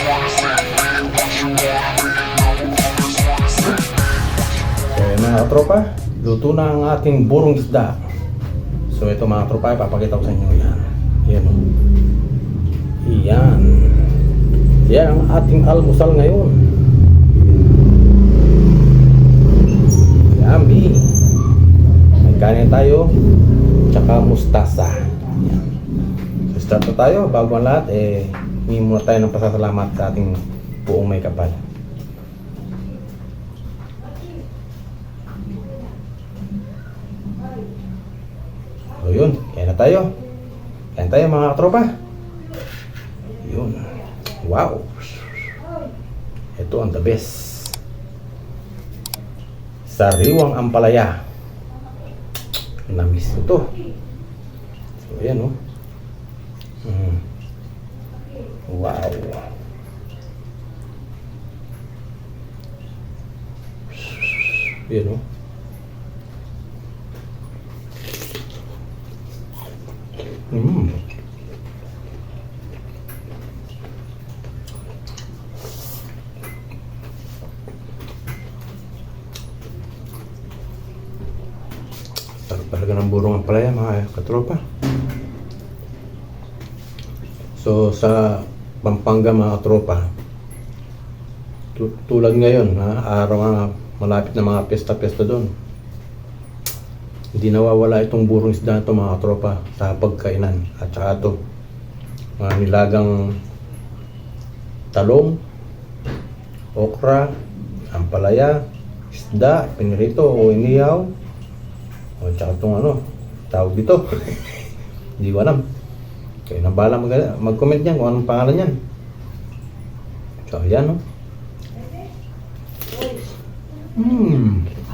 Okay mga tropa, luto na ang ating burong isda. So ito mga tropa, ipapakita ko sa inyo yan. Yan o. Yan. Yan ang ating almusal ngayon. Yummy. May kanin tayo, tsaka mustasa. Yan. So start na tayo. Bago ang lahat, hingi muna tayo ng pasasalamat sa ating buong may kapal. So yun, kaya na tayo. Kaya tayo mga katropa. Yun. Wow. Ito ang the best. Sariwang ampalaya. Namiss ko to. So yan o. Wow. Yan o. Sarap talaga ng burong ampalaya mga katropa. So sa Pampanga mga katropa, tulad ngayon araw nga malapit na mga pesta-pesta doon, hindi nawawala itong burong isda ito mga katropa sa pagkainan. At saka ito mga nilagang talong, okra, ampalaya, isda, pinirito o inihaw, o tsaka itong ano tawag dito hindi ko alam. Kayo nang bahala mag-comment yan kung anong pangalan yan. So yan o.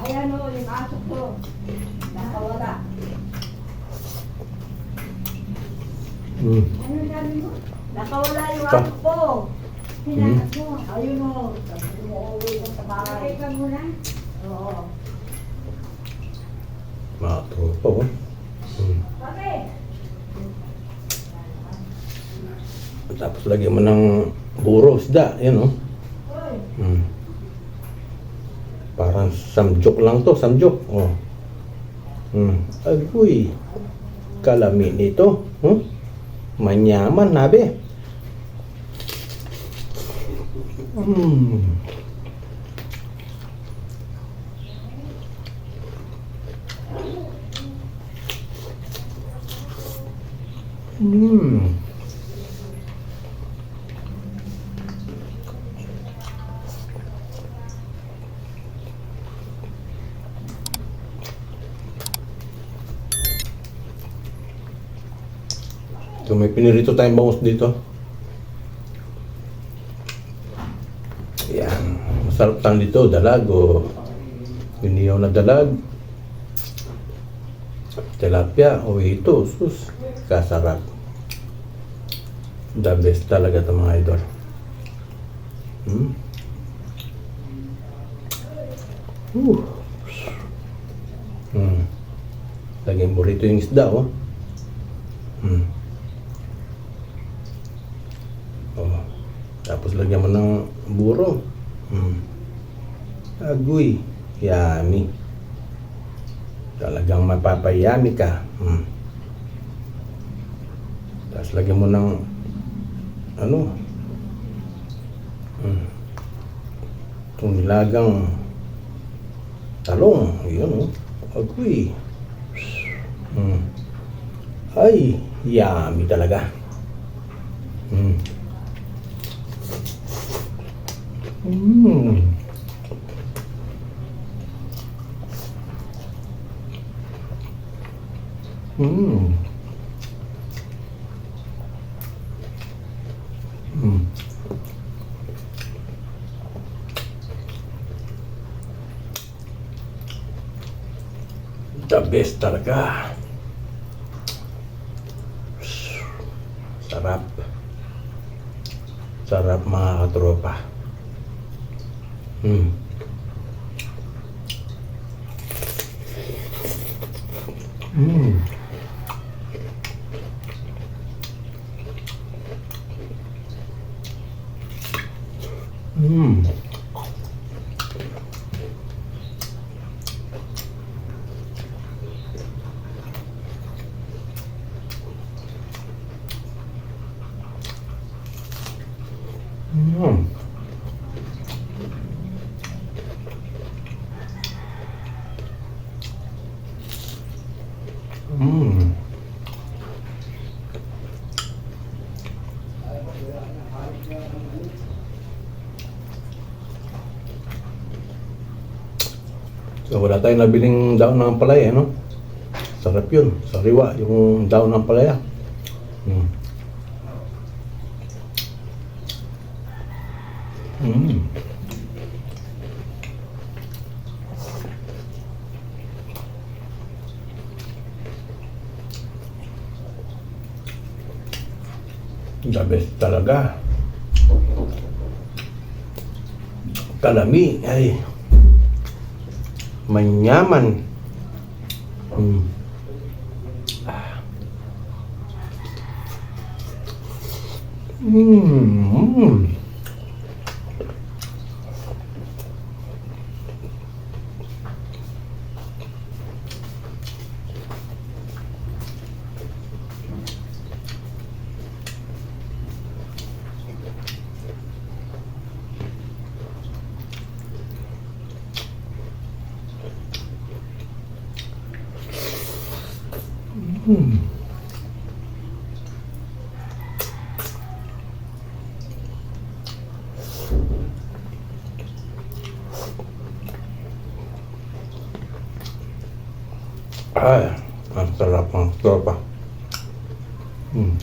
Ayan o, yung aso ko. Nakawala. Ano sabi mo? Nakawala yung aso ko. Hinahanap mo. Ayun o. Umuwi ko sa bahay. Ka muna? Oo. Mga tropa o. Bakit? Tapos lagyan mo ng buro isda. Yan o. Parang samjok lang to, samjok. Oh. Agoy. Kalamin ito. Manyaman, nabe. So may pinirito tayong bangus dito. Yan. Masarap tang dito, dalag o inihaw na dalag. Tilapia o ito, sus. Kasarap. The best talaga ito mga idol. Lagyan mo rito yung isda oh. Tapos lagyan mo ng buro. Agoy. Yummy. Talagang mapapayami ka. Tapos lagyan mo ng ano? Itong nilagang talong. Yun oh. Agoy. Ay, yummy talaga. The best talaga. Sarap. Sarap mga katropa. Mm. Mm. Mm. So, wala tayong nabiling daon ng ampalaya, no? Sarap yun. Sariwa, yung daon ng ampalaya. Mm. Mm. The best talaga. Kalami ay manyaman. Mm. Mm. Mm. Ay, ang sarap ng tropa. Mm.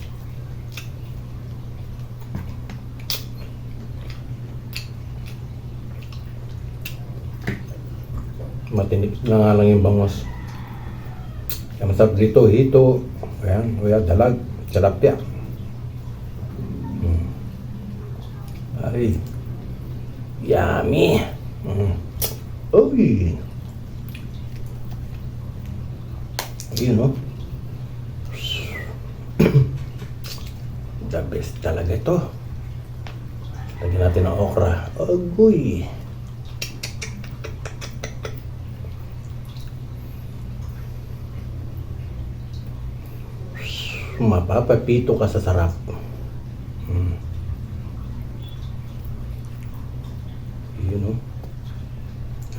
Matinik na nga lang yung bangos. Ang masarap dito, hito. Ayan, o yan, dalag, tilapia. Mm. Ay, yummy. Mm. Uy. Yun, no? The best talaga ito. Lagyan natin ng okra. Agoy. Mapapapito ka sa sarap. Mm. Yun, no?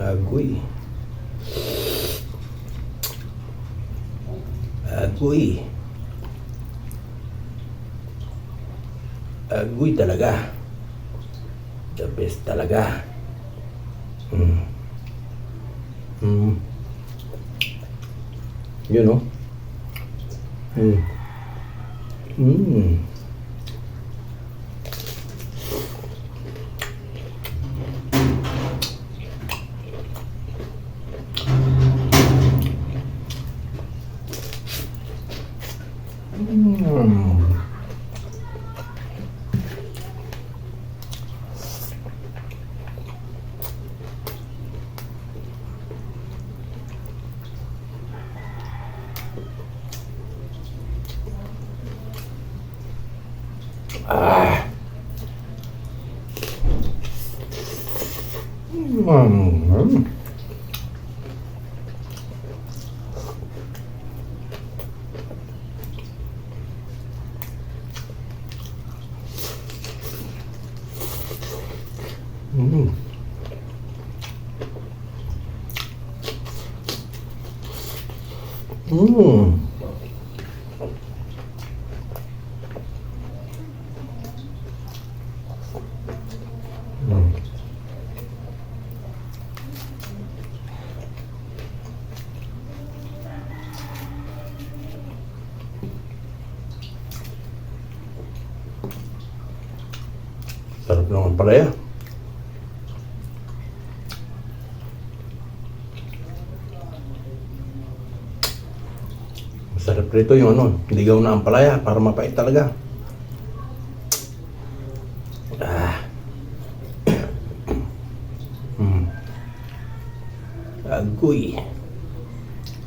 Agoy. Agoy. Agoy talaga. The best talaga. Mm. Mm. Yun, no? Mm. Mm. Mm. Ah. Mm. Mm. Mm. Mm. Sarap naman pala yan. Masarap rito yung ano, ligaw na ampalaya para mapait talaga. Ah. Mm. Agoy.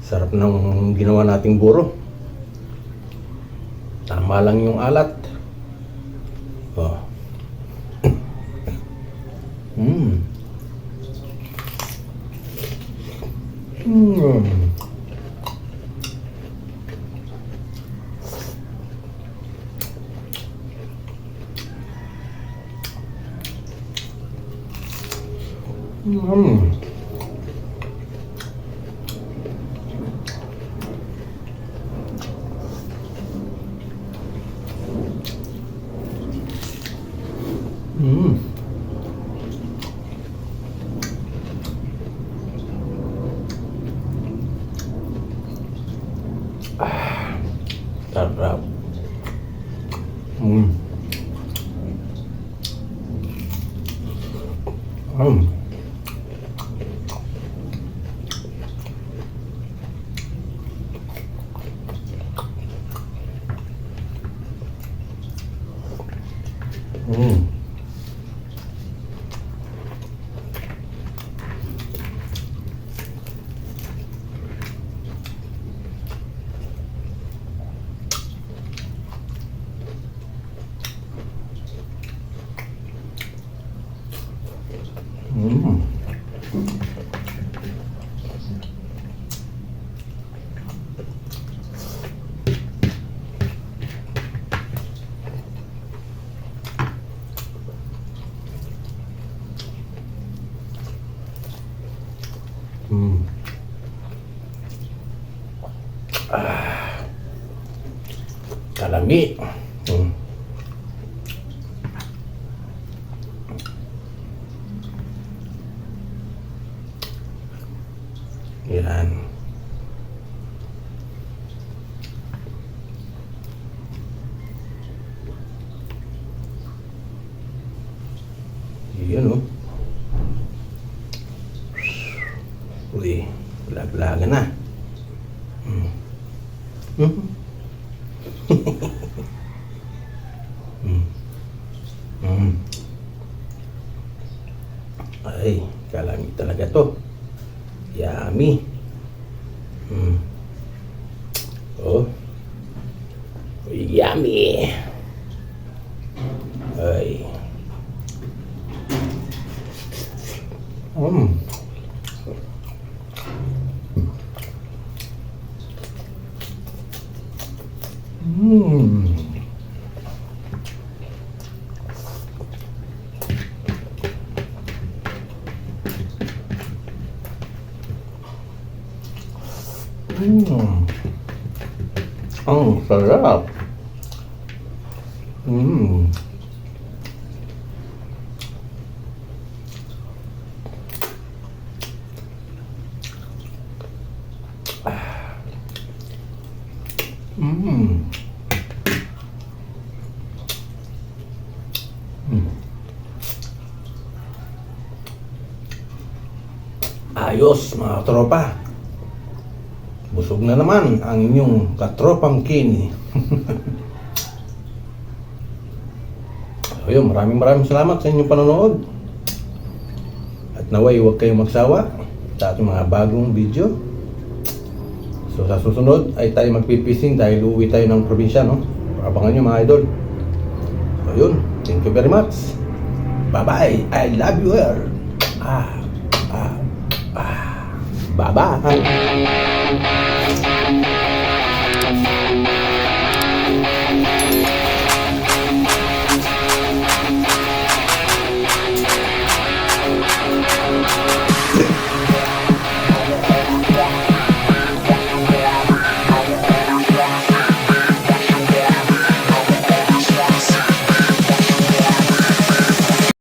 Sarap ng ginawa nating buro. Tama lang yung alat. Oh. Mm. Mm. Mm. Mm. Sarap. Mm. Mm. Mm. Mm. Mm. Kalami. Mm. Yan. Yan oh. Uy, lag-laga na. Mm. Mm. Mm. Mm. Ay, kalami talaga to. Yummy. Mm. Oh. Yummy. Ay. Mm. Mm. Mm. Ang sarap. Mm. Mm. Mm. Ayos mga tropa. Busog na naman ang inyong katropang Kenny. So yun, maraming salamat sa inyong panonood. At naway huwag kayong magsawa sa ating mga bagong video. So sa susunod ay tayo magpipising dahil uuwi tayo ng probinsya, no? Abangan nyo mga idol. So yun, thank you very much. Bye bye, I love you all. Bye bye.